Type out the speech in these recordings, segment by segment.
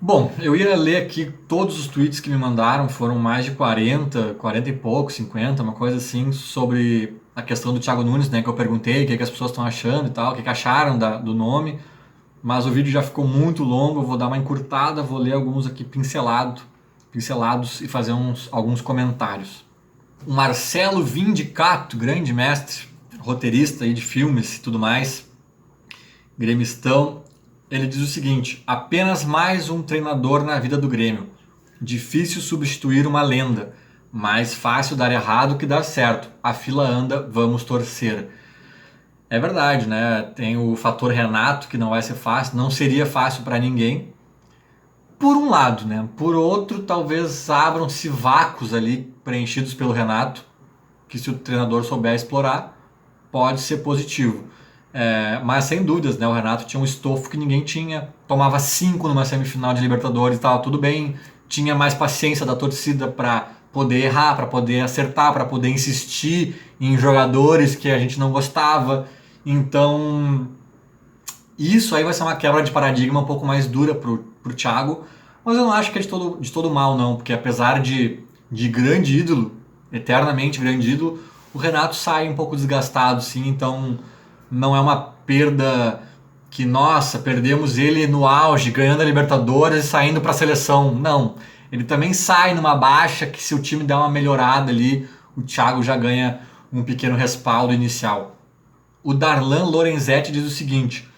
Bom, eu ia ler aqui todos os tweets que me mandaram, foram mais de 40, 40 e pouco, 50, uma coisa assim, sobre a questão do Thiago Nunes, né, que eu perguntei o que as pessoas estão achando e tal, o que acharam do nome, mas o vídeo já ficou muito longo, eu vou dar uma encurtada, vou ler alguns aqui pincelados e fazer alguns comentários. O Marcelo Vindicato, grande mestre, roteirista aí de filmes e tudo mais, gremistão, ele diz o seguinte: apenas mais um treinador na vida do Grêmio. Difícil substituir uma lenda. Mais fácil dar errado que dar certo. A fila anda, vamos torcer. É verdade, né? Tem o fator Renato, que não vai ser fácil, não seria fácil para ninguém. Por um lado, né? Por outro, talvez abram-se vácuos ali preenchidos pelo Renato, que se o treinador souber explorar, pode ser positivo. Mas sem dúvidas, né? O Renato tinha um estofo que ninguém tinha. Tomava 5 numa semifinal de Libertadores e tal, tudo bem. Tinha mais paciência da torcida para poder errar, para poder acertar, para poder insistir em jogadores que a gente não gostava. Então, isso aí vai ser uma quebra de paradigma um pouco mais dura pro Thiago. Mas eu não acho que é de todo mal, não, porque apesar de grande ídolo, eternamente grande ídolo, o Renato sai um pouco desgastado, sim, então não é uma perda que, nossa, perdemos ele no auge, ganhando a Libertadores e saindo para a seleção. Não. Ele também sai numa baixa que, se o time der uma melhorada ali, o Thiago já ganha um pequeno respaldo inicial. O Darlan Lorenzetti diz o seguinte: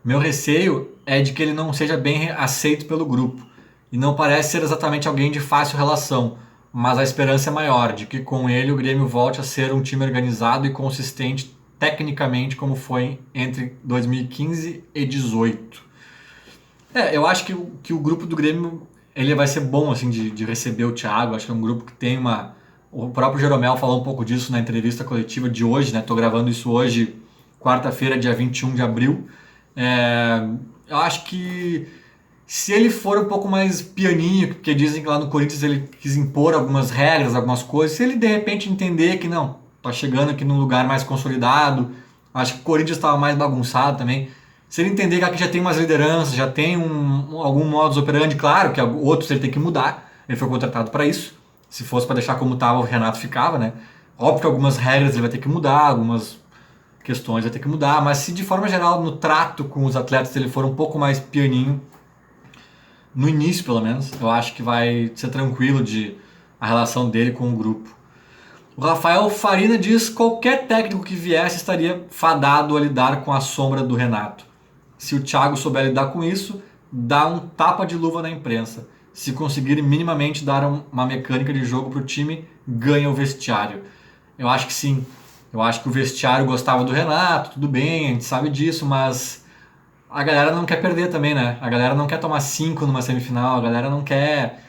meu receio é de que ele não seja bem aceito pelo grupo. E não parece ser exatamente alguém de fácil relação, mas a esperança é maior de que com ele o Grêmio volte a ser um time organizado e consistente tecnicamente como foi entre 2015 e 2018. Eu acho que o grupo do Grêmio ele vai ser bom assim de receber o Thiago. Acho que é um grupo que tem uma. O próprio Jeromel falou um pouco disso na entrevista coletiva de hoje, né? Tô gravando isso hoje, quarta-feira, dia 21 de abril. Eu acho que se ele for um pouco mais pianinho, porque dizem que lá no Corinthians ele quis impor algumas regras, algumas coisas, se ele de repente entender que não, tá chegando aqui num lugar mais consolidado, acho que o Corinthians estava mais bagunçado também. Se ele entender que aqui já tem umas lideranças, já tem algum modus operandi, claro que outros ele tem que mudar, ele foi contratado para isso. Se fosse para deixar como estava, o Renato ficava, né? Óbvio que algumas regras ele vai ter que mudar, algumas questões vai ter que mudar, mas se de forma geral no trato com os atletas ele for um pouco mais pianinho, no início pelo menos, eu acho que vai ser tranquilo a relação dele com o grupo. O Rafael Farina diz que qualquer técnico que viesse estaria fadado a lidar com a sombra do Renato. Se o Thiago souber lidar com isso, dá um tapa de luva na imprensa. Se conseguir minimamente dar uma mecânica de jogo para o time, ganha o vestiário. Eu acho que sim. Eu acho que o vestiário gostava do Renato, tudo bem, a gente sabe disso, mas a galera não quer perder também, né? A galera não quer tomar 5 numa semifinal, a galera não quer.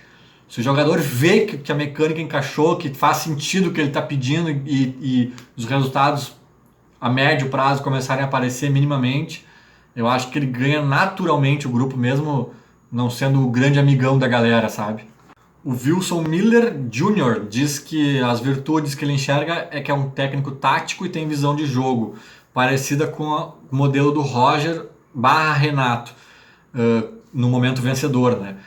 Se o jogador vê que a mecânica encaixou, que faz sentido o que ele está pedindo e os resultados a médio prazo começarem a aparecer minimamente, eu acho que ele ganha naturalmente o grupo, mesmo não sendo o grande amigão da galera, sabe? O Wilson Miller Jr. diz que as virtudes que ele enxerga é que é um técnico tático e tem visão de jogo, parecida com o modelo do Roger barra Renato, no momento vencedor, né?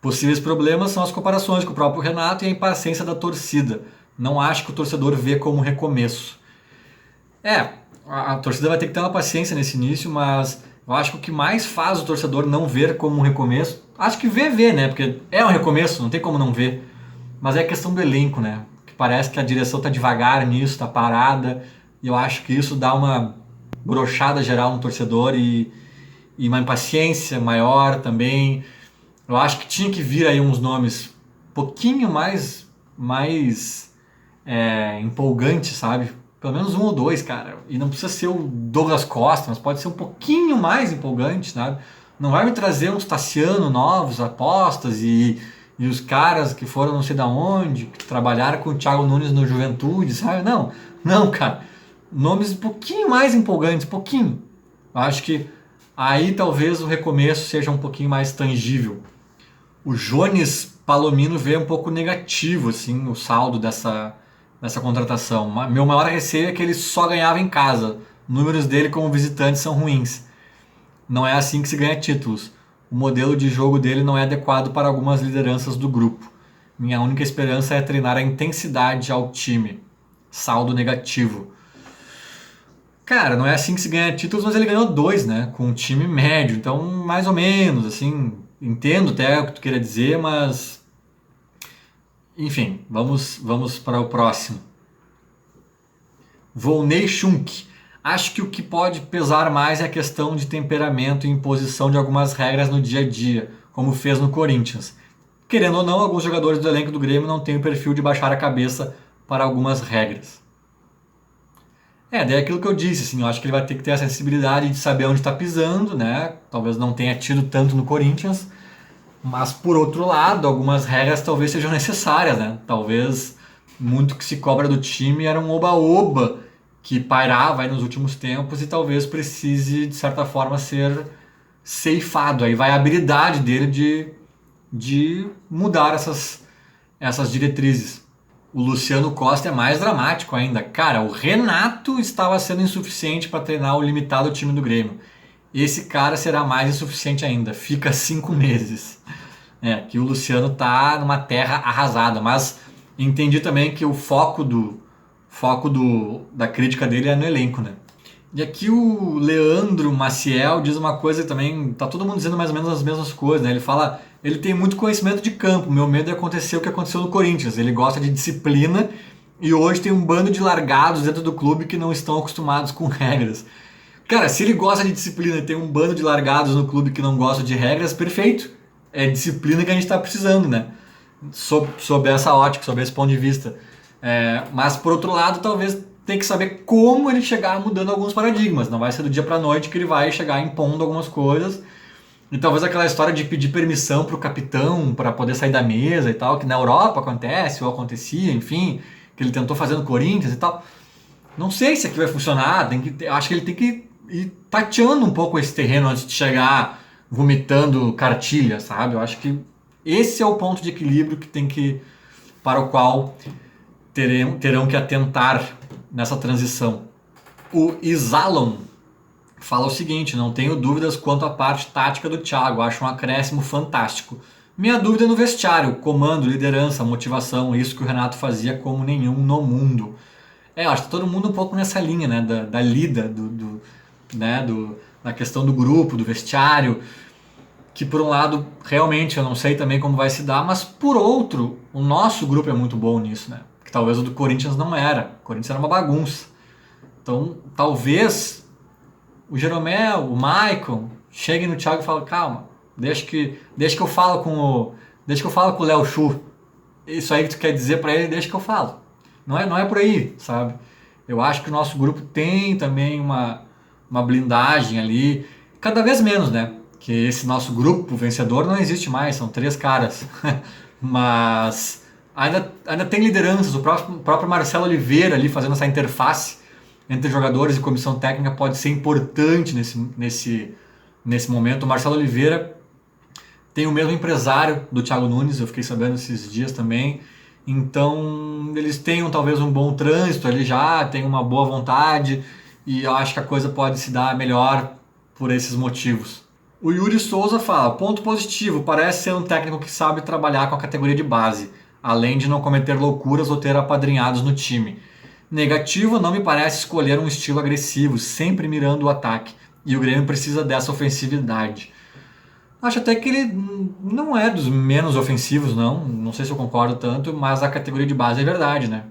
Possíveis problemas são as comparações com o próprio Renato e a impaciência da torcida. Não acho que o torcedor vê como recomeço. A torcida vai ter que ter uma paciência nesse início, mas eu acho que o que mais faz o torcedor não ver como um recomeço, acho que vê, né? Porque é um recomeço, não tem como não ver. Mas é a questão do elenco, né? Que parece que a direção tá devagar nisso, tá parada. E eu acho que isso dá uma brochada geral no torcedor e uma impaciência maior também. Eu acho que tinha que vir aí uns nomes um pouquinho mais empolgantes, sabe? Pelo menos um ou dois, cara. E não precisa ser o Douglas Costa, mas pode ser um pouquinho mais empolgante, sabe? Não vai me trazer uns Tassiano novos, apostas e os caras que foram não sei da onde, que trabalharam com o Thiago Nunes no Juventude, sabe? Não, não, cara. Nomes um pouquinho mais empolgantes, pouquinho. Eu acho que aí talvez o recomeço seja um pouquinho mais tangível. O Jones Palomino vê um pouco negativo assim, o saldo dessa contratação. Meu maior receio é que ele só ganhava em casa. Números dele como visitante são ruins. Não é assim que se ganha títulos. o modelo de jogo dele não é adequado para algumas lideranças do grupo. Minha única esperança é treinar a intensidade ao time. Saldo negativo. Cara, não é assim que se ganha títulos, mas ele ganhou 2, né? Com um time médio. Então, mais ou menos, assim, entendo até o que tu queria dizer, mas enfim, vamos para o próximo. Volney Schunk. Acho que o que pode pesar mais é a questão de temperamento e imposição de algumas regras no dia a dia, como fez no Corinthians. Querendo ou não, alguns jogadores do elenco do Grêmio não têm o perfil de baixar a cabeça para algumas regras. Daí é aquilo que eu disse, assim, eu acho que ele vai ter que ter a sensibilidade de saber onde está pisando, né? Talvez não tenha tido tanto no Corinthians, mas por outro lado, algumas regras talvez sejam necessárias, né? Talvez muito que se cobra do time era um oba-oba que pairava aí nos últimos tempos e talvez precise, de certa forma, ser ceifado. Aí vai a habilidade dele de mudar essas diretrizes. O Luciano Costa é mais dramático ainda. Cara, o Renato estava sendo insuficiente para treinar o limitado time do Grêmio. Esse cara será mais insuficiente ainda. Fica 5 meses. Que o Luciano tá numa terra arrasada, mas entendi também que o da crítica dele é no elenco, né? E aqui o Leandro Maciel diz uma coisa que também tá todo mundo dizendo mais ou menos as mesmas coisas, né? Ele fala, ele tem muito conhecimento de campo. Meu medo é acontecer o que aconteceu no Corinthians. Ele gosta de disciplina e hoje tem um bando de largados dentro do clube que não estão acostumados com regras. Cara, se ele gosta de disciplina e tem um bando de largados no clube que não gosta de regras, perfeito. É disciplina que a gente está precisando, né? Sob essa ótica, sob esse ponto de vista. Mas por outro lado, talvez tem que saber como ele chegar mudando alguns paradigmas. Não vai ser do dia para noite que ele vai chegar impondo algumas coisas. E talvez aquela história de pedir permissão para o capitão para poder sair da mesa e tal, que na Europa acontece ou acontecia, enfim, que ele tentou fazer no Corinthians e tal. Não sei se aqui vai funcionar. Acho que ele tem que ir tateando um pouco esse terreno antes de chegar vomitando cartilha, sabe? Eu acho que esse é o ponto de equilíbrio para o qual terão que atentar nessa transição. O Isalon fala o seguinte: não tenho dúvidas quanto à parte tática do Thiago, acho um acréscimo fantástico. Minha dúvida é no vestiário, comando, liderança, motivação, isso que o Renato fazia como nenhum no mundo. Eu acho que todo mundo um pouco nessa linha, né, da lida, da questão do grupo, do vestiário, que por um lado, realmente, eu não sei também como vai se dar, mas por outro, o nosso grupo é muito bom nisso, né? Que talvez o do Corinthians não era. O Corinthians era uma bagunça. Então, talvez o Jeromel, o Maicon, cheguem no Thiago e falem, calma, deixa que eu falo com o Léo Chu. Isso aí que tu quer dizer pra ele, deixa que eu falo. Não é por aí, sabe? Eu acho que o nosso grupo tem também uma blindagem ali, cada vez menos, né? Que esse nosso grupo vencedor não existe mais, são 3 caras. Mas ainda tem lideranças, o próprio Marcelo Oliveira ali fazendo essa interface entre jogadores e comissão técnica pode ser importante nesse momento. O Marcelo Oliveira tem o mesmo empresário do Thiago Nunes, eu fiquei sabendo esses dias também. Então eles tenham talvez um bom trânsito ali já, tem uma boa vontade e eu acho que a coisa pode se dar melhor por esses motivos. O Yuri Souza fala, ponto positivo, parece ser um técnico que sabe trabalhar com a categoria de base, além de não cometer loucuras ou ter apadrinhados no time. Negativo, não me parece escolher um estilo agressivo, sempre mirando o ataque, e o Grêmio precisa dessa ofensividade. Acho até que ele não é dos menos ofensivos, não sei se eu concordo tanto, mas a categoria de base é verdade, né?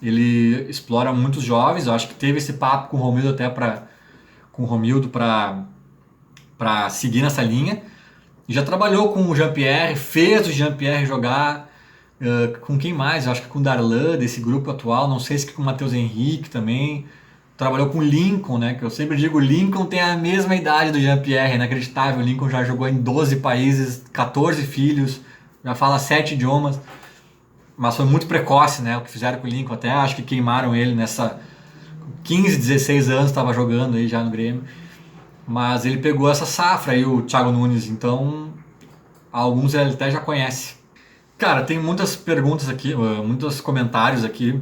Ele explora muitos jovens, eu acho que teve esse papo com o Romildo para seguir nessa linha. E já trabalhou com o Jean-Pierre, fez o Jean-Pierre jogar. Com quem mais? Eu acho que com o Darlan, desse grupo atual. Não sei se com o Matheus Henrique também. Trabalhou com o Lincoln, né? Que eu sempre digo, o Lincoln tem a mesma idade do Jean-Pierre, inacreditável. O Lincoln já jogou em 12 países, 14 filhos, já fala 7 idiomas. Mas foi muito precoce, né? O que fizeram com o Lincoln. Até acho que queimaram ele nessa 15, 16 anos, estava jogando aí já no Grêmio. Mas ele pegou essa safra aí, o Thiago Nunes, então alguns ele até já conhece. Cara, tem muitas perguntas aqui, muitos comentários aqui.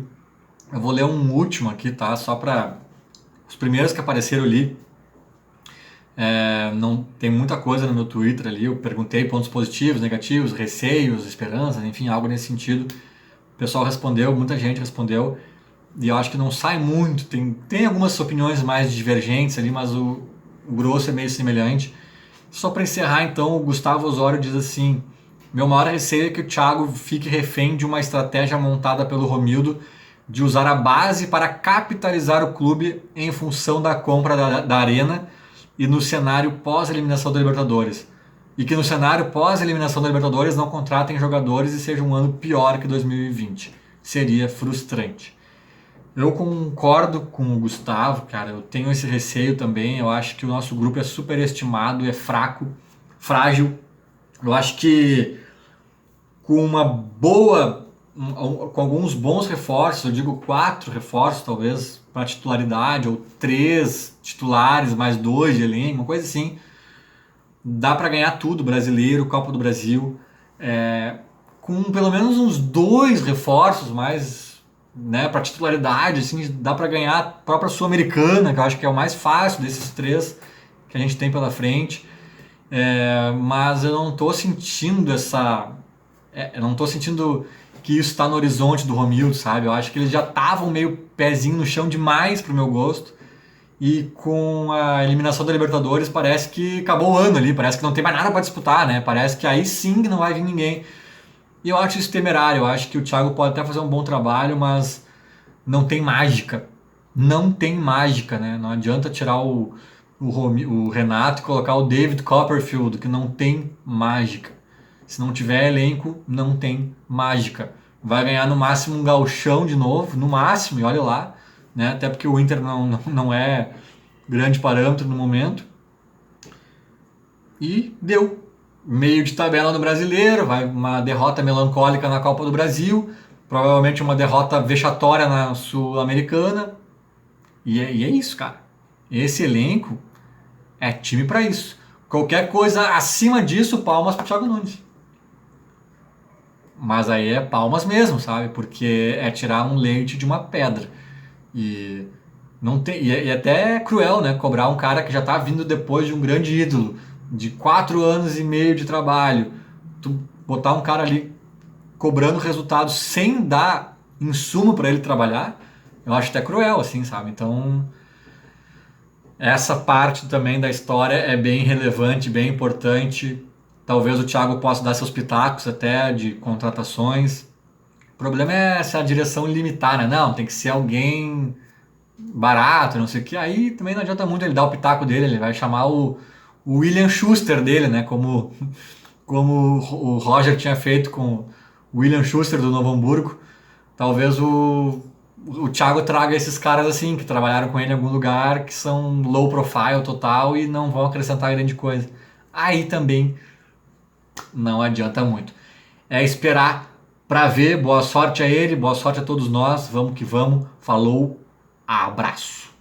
Eu vou ler um último aqui, tá? Só para os primeiros que apareceram ali. Não tem muita coisa no meu Twitter ali. Eu perguntei pontos positivos, negativos, receios, esperanças, enfim, algo nesse sentido. O pessoal respondeu, muita gente respondeu. E eu acho que não sai muito. Tem algumas opiniões mais divergentes ali, mas o grosso é meio semelhante. Só para encerrar, então, o Gustavo Osório diz assim: meu maior receio é que o Thiago fique refém de uma estratégia montada pelo Romildo de usar a base para capitalizar o clube em função da compra da Arena e no cenário pós-eliminação da Libertadores. E que no cenário pós-eliminação da Libertadores não contratem jogadores e seja um ano pior que 2020. Seria frustrante. Eu concordo com o Gustavo, cara. Eu tenho esse receio também. Eu acho que o nosso grupo é superestimado, é fraco, frágil. Eu acho que com com alguns bons reforços, eu digo 4 reforços talvez para titularidade, ou 3 titulares mais 2 de elenco, uma coisa assim, dá para ganhar tudo, brasileiro, Copa do Brasil, com pelo menos uns 2 reforços mais, né, para titularidade, assim, dá para ganhar a própria Sul-Americana, que eu acho que é o mais fácil desses 3 que a gente tem pela frente. Mas eu não estou sentindo eu não estou sentindo que isso está no horizonte do Romildo, sabe? Eu acho que eles já estavam meio pezinho no chão demais pro meu gosto. E com a eliminação da Libertadores parece que acabou o ano ali, parece que não tem mais nada para disputar, né? Parece que aí sim que não vai vir ninguém. E eu acho isso temerário, eu acho que o Thiago pode até fazer um bom trabalho, mas não tem mágica. Não tem mágica, né? Não adianta tirar o Renato e colocar o David Copperfield, que não tem mágica. Se não tiver elenco, não tem mágica. Vai ganhar no máximo um gauchão de novo, no máximo, e olha lá, né? Até porque o Inter não é grande parâmetro no momento. E deu. Meio de tabela no Brasileiro, vai uma derrota melancólica na Copa do Brasil, provavelmente uma derrota vexatória na Sul-Americana. E é isso, cara. Esse elenco é time para isso. Qualquer coisa acima disso, palmas pro Thiago Nunes. Mas aí é palmas mesmo, sabe? Porque é tirar um leite de uma pedra. E não tem, e até é cruel, né? Cobrar um cara que já tá vindo depois de um grande ídolo, de 4 anos e meio de trabalho. Tu botar um cara ali cobrando resultado sem dar insumo para ele trabalhar, eu acho até cruel, assim, sabe? Então, essa parte também da história é bem relevante, bem importante. Talvez o Thiago possa dar seus pitacos até de contratações. O problema é se a direção limitar, né? Não, tem que ser alguém barato, não sei o que. Aí também não adianta muito ele dar o pitaco dele, ele vai chamar o William Schuster dele, né? Como o Roger tinha feito com o William Schuster do Novo Hamburgo. Talvez o Thiago traga esses caras assim, que trabalharam com ele em algum lugar, que são low profile total e não vão acrescentar grande coisa. Aí também não adianta muito. É esperar para ver. Boa sorte a ele, boa sorte a todos nós. Vamos que vamos. Falou, abraço.